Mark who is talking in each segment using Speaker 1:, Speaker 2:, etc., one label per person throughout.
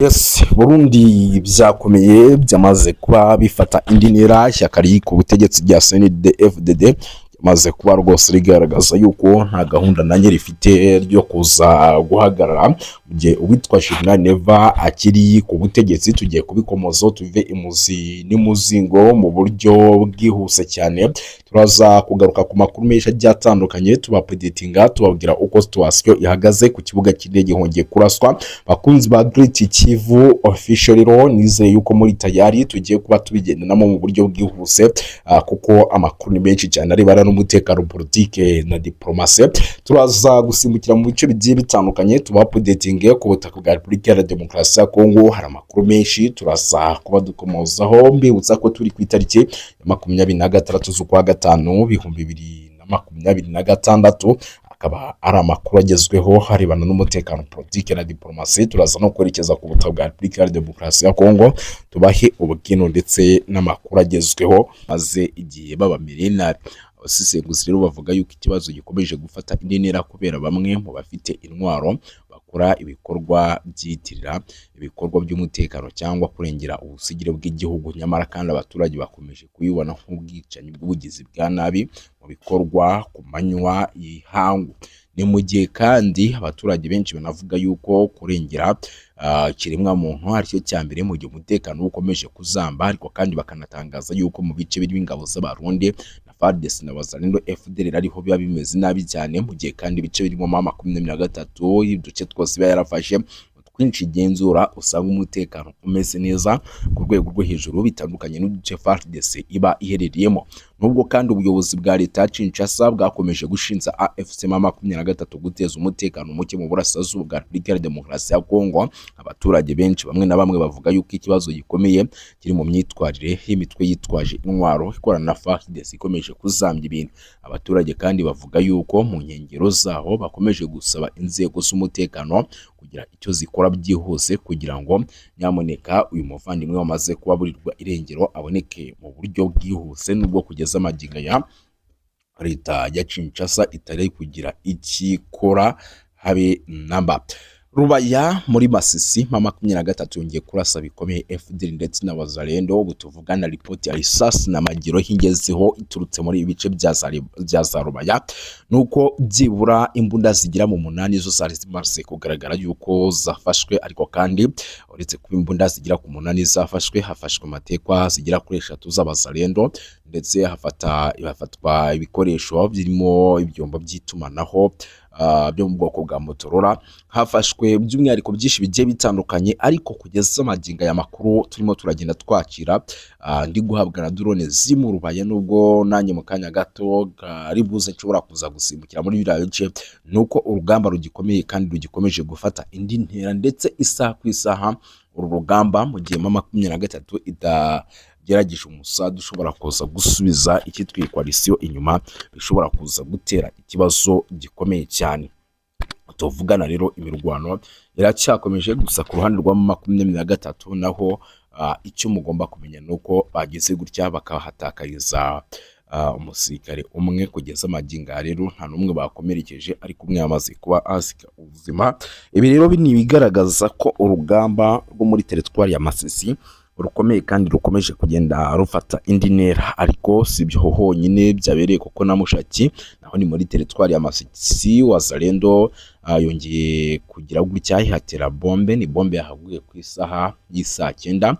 Speaker 1: Yes, Burundi byakomeye byamaze kuba bifata indi ntera ishyaka riri ku butegetsi rya CNDD-FDD maze kuba rwose rigaragaza yuko nta gahunda nanjye rifite ryo kuza guhagarara mu gihe uwitwa Juvenal Neva akiri ku butegetsi. Tugiye kubikomozo tuve imuzi n'imuzingo mu buryo bwihuse cyane. Turaza kugaruka ku makuru menshi agiye atandukanye tubapeditinga tubabwira uko situation ihagaze ku kibuga cy'indege hongeye kuraswa. Bakunzi ba Great Kivu official rero nizeye yuko muri tayari tugiye kuba tubigendanamo mu buryo bwihuse kuko amakuru ni menshi cyane ari bara n'umutekano politike na diplomasi. Turaza gusimbukira mu bice bigiye bitandukanye tubapeditinge ku butaka bwa Repubulika ya Demokarasi ya Kongo. Hari amakuru menshi turaza kuba dukomozaho mbibutsa ko turi ku itariki ya 26 z'ukwa gatanu 2026 akaba ari amakuru agezweho harebana n'umutekano politike na diplomasi. Turaza no kwerekeza ku butaka bwa Repubulika ya Demokarasi ya Kongo tubahe ubukino ndetse n'amakuru agezweho maze igihe babamereye nabi. Abasesenguzi rero bavuga yuko ikibazo gikomeje gufata indi ntera kubera bamwe mu bafite intwaro bakora ibikorwa byitirira ibikorwa by'umutekano cyangwa kurengera ubusigire bw'igihugu, nyamara kandi abaturage bakomeje kuyibona nk'ubwicanyi bw'ubugizi bwa nabi mu bikorwa ku manywa y'ihangu. Ni mu gihe kandi abaturage benshi banavuga yuko kurengera kiremwa muntu aricyo cyambere mu gihe umutekano ukomeje kuzamba, ariko kandi bakanatangaza yuko mu bice birimo ingabo z'Abarundi na FARDC na Wazalendo FDLR ariho biba bimeze nabi cyane, mu gihe kandi ibice birimo 23 y'uduce twose biba yarafashe twinshi igenzura usanga umutekano umeze neza ku rwego rwo hejuru bitandukanye n'uduce FARDC iba iherereyemo. Nubwo kandi ubuyobozi bwa leta Kinshasa bwakomeje gushinza AFC M23 guteza umutekano muke mu burasirazuba bwa Repubulika ya Demokarasi ya Kongo, abaturage benshi bamwe na bamwe bavuga yuko ikibazo gikomeye kiri mu myitwarire y'imitwe yitwaje intwaro ikorana na FARDC ikomeje kuzambya ibintu. Abaturage kandi bavuga yuko mu nkengero zaho bakomeje gusaba inzego z'umutekano kugira icyo zikora byihuse kugira ngo nyamuneka uyu muvandimwe wamaze kubaburirwa irengero aboneke mu buryo bwihuse. Nubwo kugeza amagingo ya leta ya Kinshasa itari kugira ikikora habe namba. Rubaya muri Masisi M23 yongeye kurasa bikomeye FDL ndetse na Wazalendo. Ubu tuvugana ripoti ya risasi na magiro hingezeho iturutse muri ibice bya za Rubaya nuko byibura imbunda zigira mu 8 zo zari zimaze kugaragara yuko zafashwe, ariko kandi uretse kuba imbunda zigira ku 8 zafashwe hafashwe amatekwa zigira kuri 3 z'Abazalendo ndetse hafatwa ibikoresho birimo ibyombo by'itumanaho byo mu bwoko bwa Motorola. Hafashwe by'umwihariko byinshi bigiye bitandukanye, ariko kugeza amaginga ya makuru turimo turagenda twakira ndi guhabwa na drone zimu Rubaya, nubwo nanjye mu kanya gato ari buze nshobora kuza gusimbukira muri biriya bice, nuko urugamba rugikomeye kandi rugikomeje gufata indi ntera ndetse isaha ku isaha. Uru rugamba mu gihe M23 gerageje umusada ushobora kuza gusubiza ikitwa coalition inyuma, bishobora kuza gutera ikibazo gikomeye cyane. Tuvugana rero imirwano iracyakomeje gusa ku ruhande rwa M23, naho icyo mugomba kumenya nuko bageze gutya bakahatakariza umusirikare umwe kugeza amaginga rero nta numwe bakomerekeje, ariko umwe yamaze kuba asika ubuzima. Ibi rero bigaragaza ko urugamba rwo muri teritwari ya Masisi rukomeye kandi rukomeje kugenda rufata indi ntera, ariko si byo honyine byabereye kuko na Mushaki naho ni muri teritwari ya Masisi. Wazalendo yongeye kugira gutya ihatera bombe, ni bombe yahaguye ku isaha y'isa 9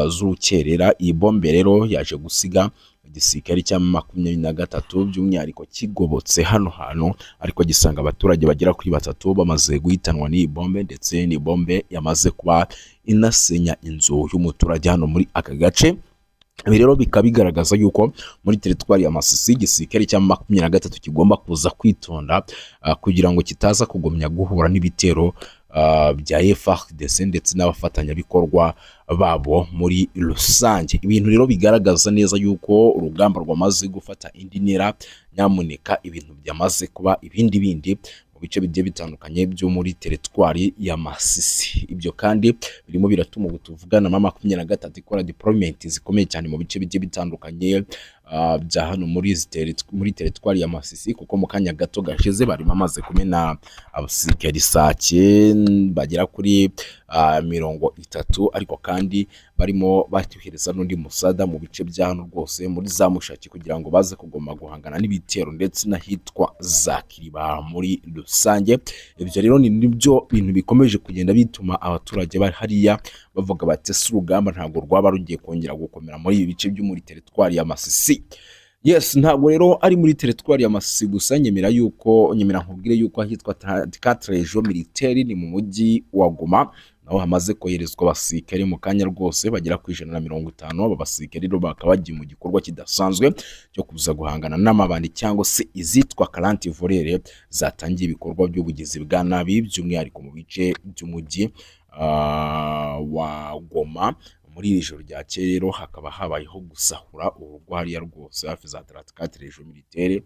Speaker 1: z'urukerera. Iyi bombe rero yaje gusiga igisirikare cya M23 by'umwihariko kigobotse hano hantu, ariko gisanga abaturage bagera kuri 3 bamaze guhitanwa n'iyi bombe, ndetse ni bombe yamaze kuba inasenya inzu y'umuturage hano muri aka gace. Ibi rero bikaba bigaragaza yuko muri teritwari ya Masisi igisirikare cya M23 kigomba kuza kwitonda kugira ngo kitaza kugomya guhura n'ibitero bya FARDC ndetse n'abafatanyabikorwa babo muri rusange. Ibintu rero bigaragaza neza yuko urugamba rwamaze gufata indi ntera, nyamuneka ibintu byamaze kuba ibindi mu bice bigiye bitandukanye byo muri teritwari ya Masisi. Ibyo kandi birimo biratuma ubutuvugana na M23 ikora deployment zikomeye cyane mu bice bigiye bitandukanye bya hano muri teritwari ya Masisi, kuko mu kanya gato gashize bari bamaze kumena abasirikari sake bagera kuri 30, ariko kandi barimo batuhereza n'undi musada mu bice bya hano rwose muri za Mushaki kugira ngo baze kugoma guhangana n'ibitero ndetse n'ahitwa za Kiriba muri rusange. Ibyo rero ni nibyo bintu bikomeje kugenda bituma abaturage bari hariya bavuga bati si urugamba ntabwo rwaba rugiye kongera gukomera muri ibi bice byo muri teritwari ya Masisi. Yes, ntabwo rero ari muri teritwari ya Masisi gusa, nyemera nkubwire yuko ahitwa 4 region militaire ni mu mujyi wa Goma, naho hamaze koherezwa abasirikare mu kanya rwose bagera ku 150. Aba basirikare rero bakaba bagiye mu gikorwa kidasanzwe cyo kuza guhangana n'amabandi cyangwa se izitwa 40 volere zatangiye ibikorwa by'ubugizi bwa nabi by'umwihariko mu bice by'umujyi wa Goma. Muri iri joro ryakeye rero hakaba habayeho gusahura urugo hariya rwose hafi za 4 region militaire,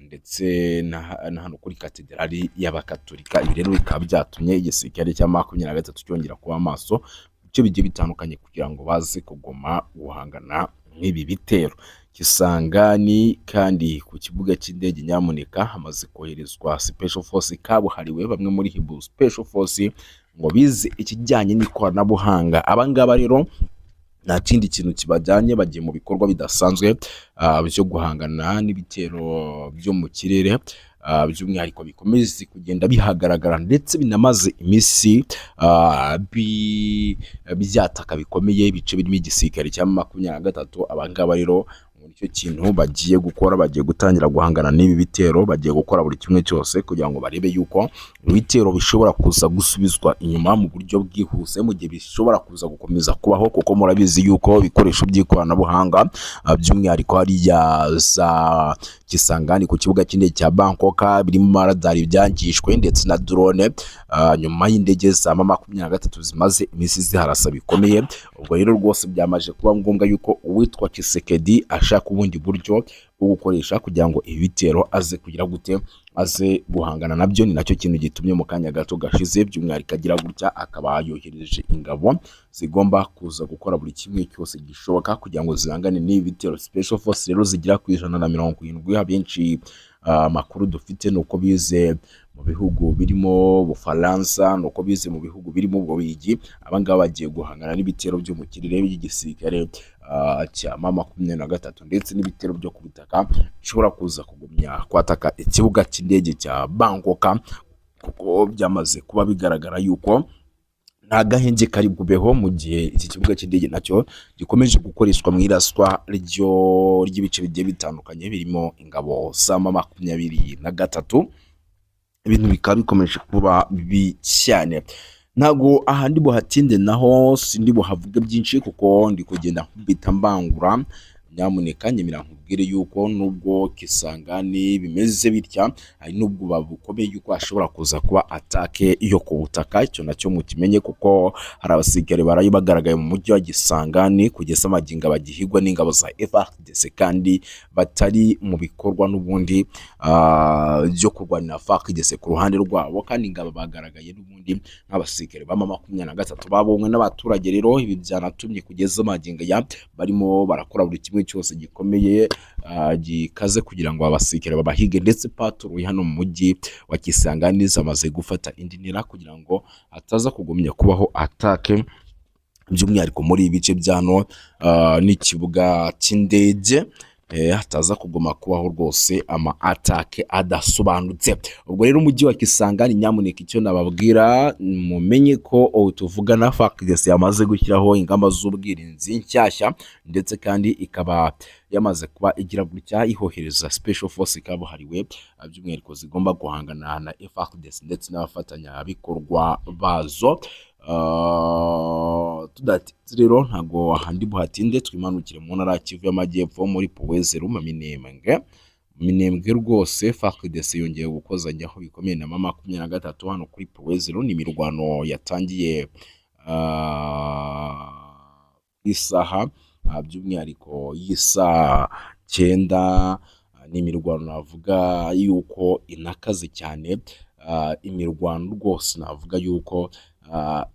Speaker 1: ndetse na hano kuri katedrali y'abakatolika. Ibi rero bikaba byatumye igisirikare cya 23 cyongera kuba amaso bice bigiye bitandukanye kugira ngo baze kugoma guhangana nk'ibi bitero. Kisangani kandi ku kibuga cy'indege nyamuneka hamaze koherezwa special force kabuhariwe, bamwe muri Hibu special force ngo bize ikijyanye n'ikoranabuhanga. Abangaba rero nta kindi kintu kibajyanye, bagiye mu bikorwa bidasanzwe byo guhangana n'ibitero byo mu kirere, by'umwihariko bikomeze kugenda bihagaragara ndetse binamaze iminsi byataka bikomeye ibice birimo igisirikare cya 23. Abangaba rero icyo kintu bagiye gukora, bagiye gutangira guhangana n'ibi bitero, bagiye gukora buri kimwe cyose kugira ngo barebe yuko ibitero bishobora kuza gusubizwa inyuma mu buryo bwihuse, mu gihe bishobora kuza gukomeza kubaho, kuko murabizi yuko ibikoresho by'ikoranabuhanga by'umwihariko hariya za Kisangani ku kibuga cy'indege cya Bangkok birimo maradari byangijwe ndetse na drone nyuma y'indege za 23 zimaze iminsi ziharasa bikomeye. Ubwo rero rwose byamaje kuba ngombwa yuko uwitwa Kisekedi ashaka ubundi buryo bwo gukoresha kugira ngo ibitero aze kugira gute, aze guhangana nabyo. Ni nacyo kintu gitumye mu kanya gato gashize by'umwihariko agira gutya akaba yohereje ingabo zigomba kuza gukora buri kimwe cyose gishoboka kugira ngo zihangane n'ibi bitero. Special force rero zigira ku 170. Abenshi makuru dufite nuko bize mu bihugu birimo Bufaransa, nuko bize mu bihugu birimo Ububirigi. Abangaba bagiye guhangana n'ibitero byo mu kirere by'igisirikare cya 23 ndetse n'ibitero byo ku butaka bishobora kuza kugumya kwataka ikibuga cy'indege cya Bangkok, kuko byamaze kuba bigaragara yuko nta gahenge kari bubeho mu gihe iki kibuga cy'indege nacyo gikomeje gukoreshwa mu iraswa ry'ibice bigiye bitandukanye birimo ingabo za 23. Ibintu bikaba bikomeje kuba bibi cyane. Ntago ahandi buhatinde naho sindi buhavuga byinshi kuko ndi kugenda nkubita mbangura. Nyamuneka nyemera nkubwire yuko nubwo Kisangani bimeze bitya, hari nubwo babukomeye yuko ashobora kuza kuba atake yo ku butaka. Icyo nacyo mukimenye kuko hari abasirikare barayi bagaragaye mu mujyi wa Kisangani kugeza amaginga bagihigwa n'ingabo za FARDC kandi batari mu bikorwa n'ubundi byo kurwanira FARDC ku ruhande rwabo, kandi ingabo bagaragaye n'ubundi nk'abasirikare ba 23 babonwe n'abaturage. Rero ibi byanatumye kugeza amaginga ya barimo barakora buri kimwe cyose gikomeye gikaze kugira ngo abasirikare babahige, ndetse patrouille hano mu mujyi wa Kisangani zamaze gufata indi ntera kugira ngo ataza kugumya kubaho atake by'umwihariko muri ibice byano n'ikibuga cy'indege, hataza kugoma kubaho rwose ama atake adasobanutse. Ubwo rero umujyi wa Kisangani nyamuneka icyo nababwira mumenye ko tuvuga na FARDC yamaze gushyiraho ingamba z'ubwirinzi nshyashya, ndetse kandi ikaba yamaze kuba igira gutya ihohereza special force kabuhariwe by'umwihariko zigomba guhangana na FARDC ndetse n'abafatanya bikorwa bazo. Tudati rero ntago ahandi buhatinde twimanukire mu ntara Kivu y'Amajyepfo muri Powezero mu Minembwe rwose. FARDC yongeye gukozanyaho bikomeye na 23 hano kuri Powezero. Ni imirwano yatangiye isaha by'umwihariko y'isa 9. Ni imirwano navuga yuko inakaze cyane, imirwano rwose navuga yuko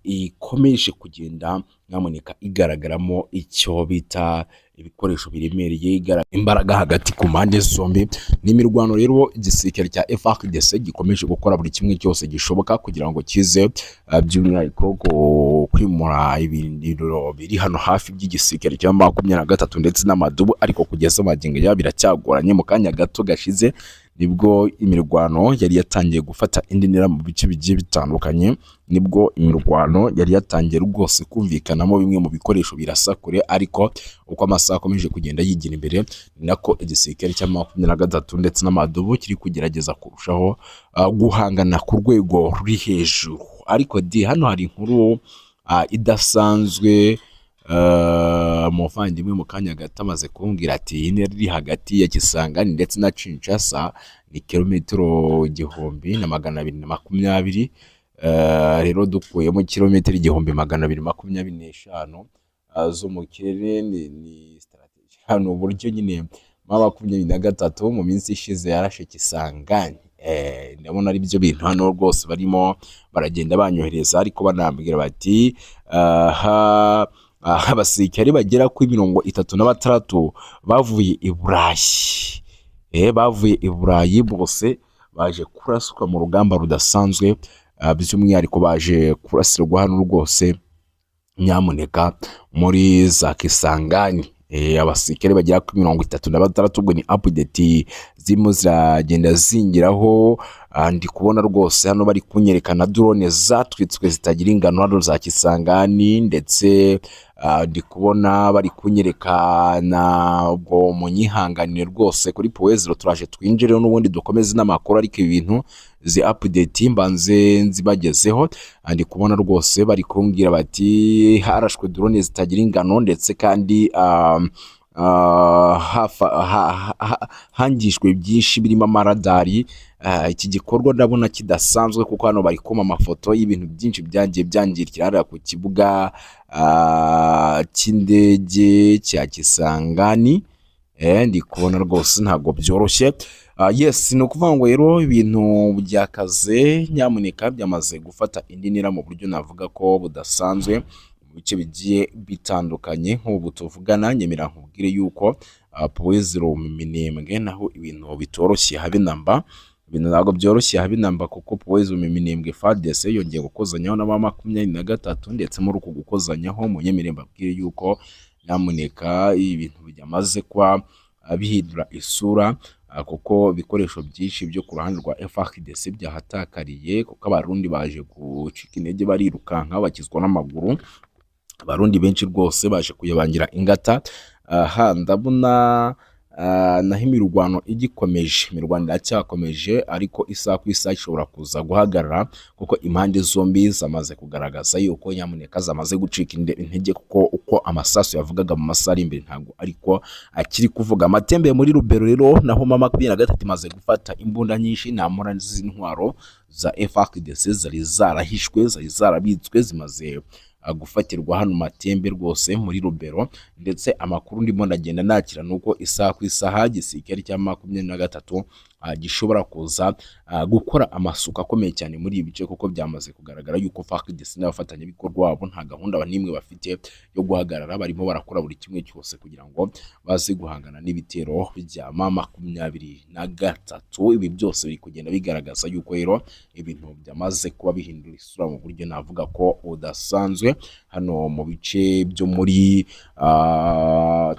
Speaker 1: ikomeje kugenda nyamuneka igaragaramo icyo bita ibikoresho biremereye, imbaraga hagati ku mpande zombi. Ni imirwano rero igisirikare cya FARDC gikomeje gukora buri kimwe cyose gishoboka kugira ngo kize by'umwihariko kwimura ibirindiro biri hano hafi by'igisirikare cya 23 ndetse n'amadubu, ariko kugeza magingo ya biracyagoranye. Mu kanya gato gashize nibwo imirwano yari yatangiye gufata indi ntera mu bice bigiye bitandukanye, nibwo imirwano yari yatangiye rwose kumvikanamo bimwe mu bikoresho birasakure, ariko uko amasaha akomeje kugenda yigira imbere ni nako igisirikare cya 23 ndetse n'amadubu kiri kugerageza kurushaho guhangana ku rwego ruri hejuru. Ariko hano hari inkuru idasanzwe. Umuvandimwe mu kanya gato amaze kumbwira ati intera iri hagati ya Kisangani ndetse na Kinshasa ni kilometero 1220. Rero dukuyemo kilometero 1225 zo mu kirere ni strategy. Hano uburyo nyine 23 mu minsi ishize yarashe Kisangani. Ndabona ari byo bintu hano rwose barimo baragenda banyohereza, ariko banambwira bati abasirikare bagera kuri 36 bavuye i Burayi. Bavuye i Burayi bose baje kuraswa mu rugamba rudasanzwe, by'umwihariko baje kurasirwa hano rwose nyamuneka muri za Kisangani. Abasirikare bagera kuri 36 ubwo ni update zirimo ziragenda zingiraho. Ndi kubona rwose hano bari kunyerekana drone zatwitswe zitagira ingano hano za Kisangani, ndetse ndi kubona bari kunyerekana ubwo munyihanganire rwose kuri Poezero turaje twinjireho n'ubundi dukomeze n'amakuru, ariko ibintu zi update mbanze nzibagezeho. Ndi kubona rwose bari kumbwira bati harashwe drone zitagira ingano, ndetse kandi hangishwe byinshi birimo amaradari. Iki gikorwa ndabona kidasanzwe kuko hano bari kuma amafoto y'ibintu byinshi byagiye byangirikira ku kibuga cy'indege cya Kisangani. Ndi kubona rwose ntabwo byoroshye. Yes, no kuvuga ngo rero ibintu byakaze nyamuneka byamaze gufata indi ntera mu buryo navuga ko budasanzwe mu bice bigiye bitandukanye. Nk'ubu tuvugana nyemera nkubwire yuko Poezero mu Minembwe naho ibintu bitoroshye habe namba. Ibintu ntabwo byoroshye habe namba kuko Poezero mu Minembwe FARDC yongeye gukozanyaho n'aba 23, ndetse muri uko gukozanyaho mu Nyemirembe abwire yuko nyamuneka ibintu byamaze kwa bihindura isura, kuko ibikoresho byinshi byo ku ruhande rwa FARDC byahatakariye, kuko abarundi baje gucika intege barirukanka bakizwa n'amaguru. Abarundi benshi rwose baje kuyabangira ingata. Ndabona naho imirwano igikomeje, imirwano iracyakomeje, ariko isaha ku isaha ishobora kuza guhagarara, kuko impande zombi zamaze kugaragaza yuko nyamuneka zamaze gucika intege, kuko uko amasasu yavugaga mu masaha ari imbere ntabwo ariko akiri kuvuga. Amatembe muri Rubero rero naho 23 imaze gufata imbunda nyinshi, namura z'intwaro za FARDC zari zarahishwe, zari zarabitswe, zimaze gufatirwa hano Matembe rwose muri Rubero. Ndetse amakuru ndimo ndagenda nakira nuko isaha ku isaha gisirikare cya 23 gishobora kuza gukora amasuka akomeye cyane muri ibi bice, kuko byamaze kugaragara yuko FARDC n'abafatanya bikorwa wabo nta gahunda n'imwe bafite yo guhagarara. Barimo barakora buri kimwe cyose kugira ngo baze guhangana n'ibitero bya 23. Ibi byose biri kugenda bigaragaza yuko rero ibintu byamaze kuba bihindura isura mu buryo navuga ko udasanzwe hano mu bice byo muri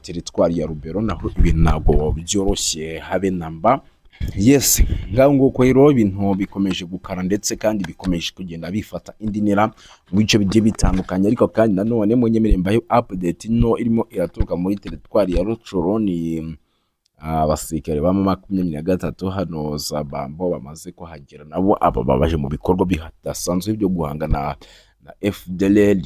Speaker 1: teritwari ya Rubero. Naho ibintu ntabwo byoroshye habe namba. Yes, ngaho nguko rero ibintu bikomeje gukara, ndetse kandi bikomeje kugenda bifata indi ntera mu bice bigiye bitandukanye. Ariko kandi nanone mu Nyemirembe update no irimo iraturuka muri teritwari ya Rucuro, ni abasirikare ba 23 hano za Bambo bamaze kuhagera, nabo aba babaje mu bikorwa bidasanzwe byo guhangana na FDLR.